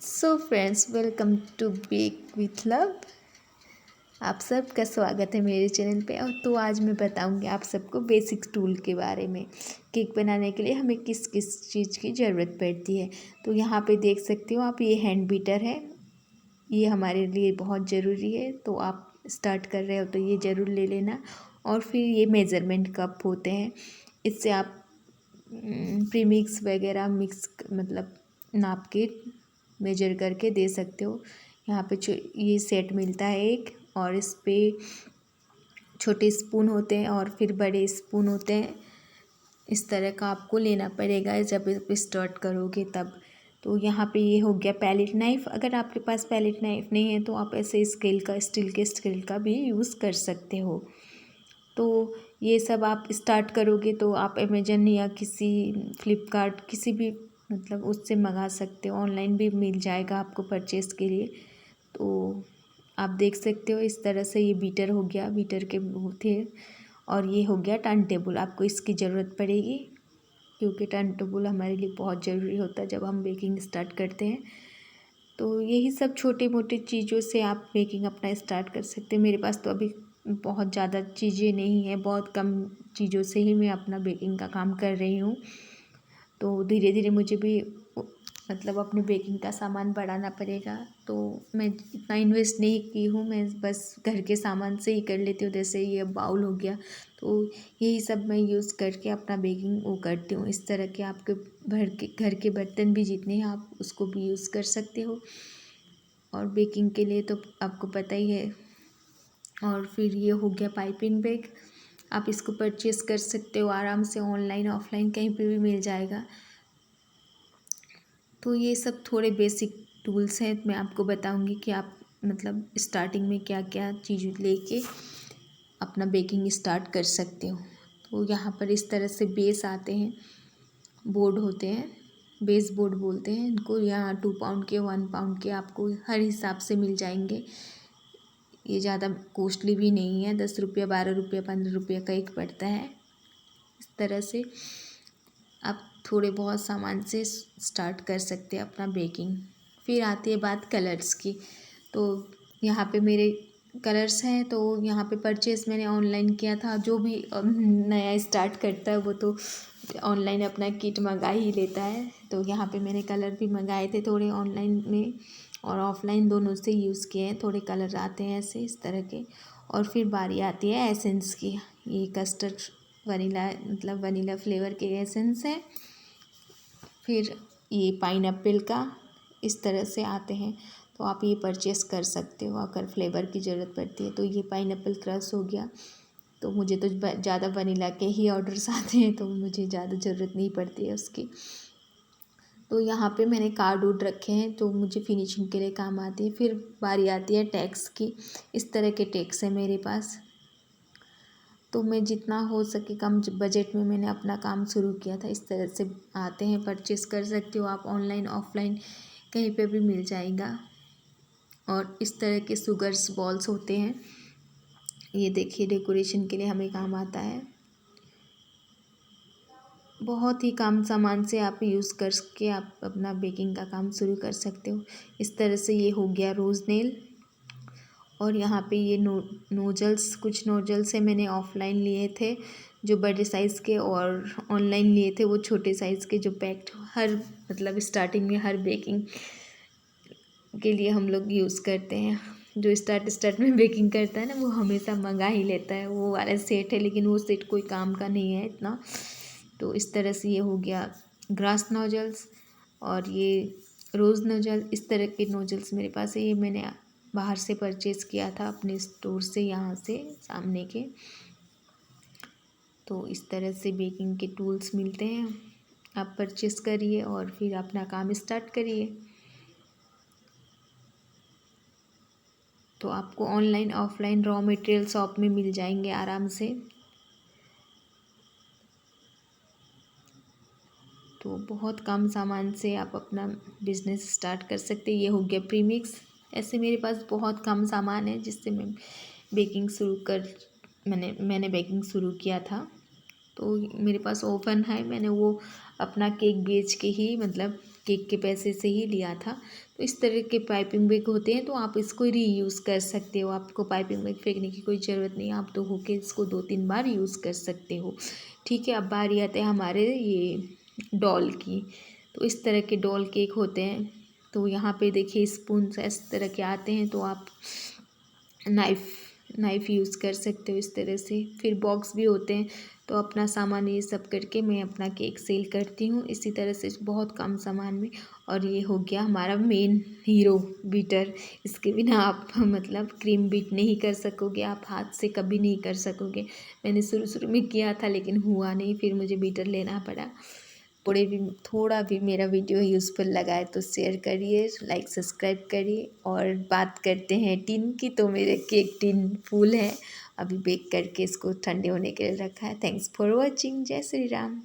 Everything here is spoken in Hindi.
So friends, welcome to bake with love. आप सबका स्वागत है मेरे चैनल पे। और तो आज मैं बताऊंगी आप सबको बेसिक टूल के बारे में। केक बनाने के लिए हमें किस किस चीज़ की ज़रूरत पड़ती है। तो यहाँ पे देख सकते हो आप, ये हैंड बीटर है। ये हमारे लिए बहुत ज़रूरी है। तो आप स्टार्ट कर रहे हो तो ये ज़रूर ले लेना। और फिर ये मेज़रमेंट कप होते हैं, इससे आप प्रीमिक्स वगैरह मिक्स मतलब नाप के मेजर करके दे सकते हो। यहाँ पे ये सेट मिलता है एक, और इस पे छोटे स्पून होते हैं और फिर बड़े स्पून होते हैं। इस तरह का आपको लेना पड़ेगा जब स्टार्ट करोगे तब। तो यहाँ पे ये हो गया पैलेट नाइफ़। अगर आपके पास पैलेट नाइफ़ नहीं है तो आप ऐसे स्टील के स्केल का भी यूज़ कर सकते हो। तो ये सब आप स्टार्ट करोगे तो आप अमेजन या किसी फ्लिपकार्ट किसी भी मतलब उससे मंगा सकते हो। ऑनलाइन भी मिल जाएगा आपको परचेज़ के लिए। तो आप देख सकते हो इस तरह से ये बीटर हो गया, बीटर के थे। और ये हो गया टर्न टेबल। आपको इसकी ज़रूरत पड़ेगी क्योंकि टर्न टेबल हमारे लिए बहुत ज़रूरी होता है जब हम बेकिंग स्टार्ट करते हैं। तो यही सब छोटे मोटे चीज़ों से आप बेकिंग अपना स्टार्ट कर सकते हैं। मेरे पास तो अभी बहुत ज़्यादा चीज़ें नहीं है, बहुत कम चीज़ों से ही मैं अपना बेकिंग का काम कर रही हूँ। तो धीरे धीरे मुझे भी मतलब अपने बेकिंग का सामान बढ़ाना पड़ेगा। तो मैं इतना इन्वेस्ट नहीं की हूँ, मैं बस घर के सामान से ही कर लेती हूँ। जैसे ये बाउल हो गया, तो यही सब मैं यूज़ करके अपना बेकिंग वो करती हूँ। इस तरह के आपके घर के बर्तन भी जितने हैं आप उसको भी यूज़ कर सकते हो। और बेकिंग के लिए तो आपको पता ही है। और फिर ये हो गया पाइपिंग बैग। आप इसको परचेज़ कर सकते हो आराम से, ऑनलाइन ऑफलाइन कहीं पे भी मिल जाएगा। तो ये सब थोड़े बेसिक टूल्स हैं। मैं आपको बताऊंगी कि आप मतलब स्टार्टिंग में क्या क्या चीज़ लेके अपना बेकिंग स्टार्ट कर सकते हो। तो यहाँ पर इस तरह से बेस आते हैं, बोर्ड होते हैं, बेस बोर्ड बोलते हैं इनको। यहाँ 2 पाउंड के 1 पाउंड के आपको हर हिसाब से मिल जाएंगे। ये ज़्यादा कॉस्टली भी नहीं है, 10 रुपये 12 रुपये 15 रुपये का एक पड़ता है। इस तरह से आप थोड़े बहुत सामान से स्टार्ट कर सकते हैं अपना बेकिंग। फिर आती है बात कलर्स की। तो यहाँ पे मेरे कलर्स हैं, तो यहाँ पे परचेज़ मैंने ऑनलाइन किया था। जो भी नया स्टार्ट करता है वो तो ऑनलाइन अपना किट मंगा ही लेता है। तो यहाँ पे मैंने कलर भी मंगाए थे थोड़े ऑनलाइन में और ऑफलाइन दोनों से यूज़ किए हैं। थोड़े कलर आते हैं ऐसे इस तरह के। और फिर बारी आती है एसेंस की। ये कस्टर्ड वनीला मतलब वनीला फ्लेवर के एसेंस है। फिर ये पाइनएप्पल का इस तरह से आते हैं। तो आप ये परचेस कर सकते हो अगर फ्लेवर की ज़रूरत पड़ती है। तो ये पाइनएप्पल क्रश हो गया। तो मुझे तो ज़्यादा वनीला के ही ऑर्डर्स आते हैं, तो मुझे ज़्यादा ज़रूरत नहीं पड़ती है उसकी। तो यहाँ पे मैंने कार्ड उड रखे हैं तो मुझे फिनिशिंग के लिए काम आती है। फिर बारी आती है टैग्स की। इस तरह के टैग्स हैं मेरे पास। तो मैं जितना हो सके कम बजट में मैंने अपना काम शुरू किया था। इस तरह से आते हैं, परचेस कर सकते हो आप ऑनलाइन ऑफलाइन कहीं पे भी मिल जाएगा। और इस तरह के शुगर्स बॉल्स होते हैं। ये देखिए डेकोरेशन के लिए हमें काम आता है। बहुत ही कम सामान से आप यूज़ करके आप अपना बेकिंग का काम शुरू कर सकते हो। इस तरह से ये हो गया रोज़ नेल। और यहाँ पे ये नोजल्स, कुछ नोजल्स है मैंने ऑफलाइन लिए थे जो बड़े साइज़ के, और ऑनलाइन लिए थे वो छोटे साइज़ के जो पैक्ड हर मतलब स्टार्टिंग में हर बेकिंग के लिए हम लोग यूज़ करते हैं। जो स्टार्ट में बेकिंग करता है ना वो हमेशा मंगा ही लेता है वो वाला सेट है, लेकिन वो सेट कोई काम का नहीं है इतना। तो इस तरह से ये हो गया ग्रास नोजल्स। और ये रोज़ नोजल, इस तरह के नोजल्स मेरे पास है। ये मैंने बाहर से परचेज़ किया था अपने स्टोर से, यहाँ से सामने के। तो इस तरह से बेकिंग के टूल्स मिलते हैं। आप परचेज़ करिए और फिर अपना काम स्टार्ट करिए। तो आपको online offline raw material shop में मिल जाएंगे आराम से। तो बहुत कम सामान से आप अपना बिजनेस स्टार्ट कर सकते हैं। ये हो गया प्रीमिक्स। ऐसे मेरे पास बहुत कम सामान है जिससे मैं बेकिंग मैंने बेकिंग शुरू किया था। तो मेरे पास ओवन है, मैंने वो अपना केक बेच के ही मतलब केक के पैसे से ही लिया था। तो इस तरह के पाइपिंग बैग होते हैं, तो आप इसको रीयूज़ कर सकते हो। आपको पाइपिंग बैग फेंकने की कोई ज़रूरत नहीं, आप धो के इसको 2-3 बार यूज़ कर सकते हो। ठीक है, अब बारी आते हैं हमारे ये डॉल की। तो इस तरह के डॉल केक होते हैं। तो यहाँ पे देखिए स्पून इस तरह के आते हैं, तो आप नाइफ़ यूज़ कर सकते हो इस तरह से। फिर बॉक्स भी होते हैं, तो अपना सामान ये सब करके मैं अपना केक सेल करती हूँ इसी तरह से, बहुत कम सामान में। और ये हो गया हमारा मेन हीरो, बीटर। इसके बिना आप मतलब क्रीम बीट नहीं कर सकोगे, आप हाथ से कभी नहीं कर सकोगे। मैंने शुरू में किया था लेकिन हुआ नहीं, फिर मुझे बीटर लेना पड़ा। थोड़ा भी मेरा वीडियो यूज़फुल लगा है तो शेयर करिए, लाइक सब्सक्राइब करिए। और बात करते हैं टिन की, तो मेरे केक टिन फुल है, अभी बेक करके इसको ठंडे होने के लिए रखा है। Thanks for watching. जय श्री राम।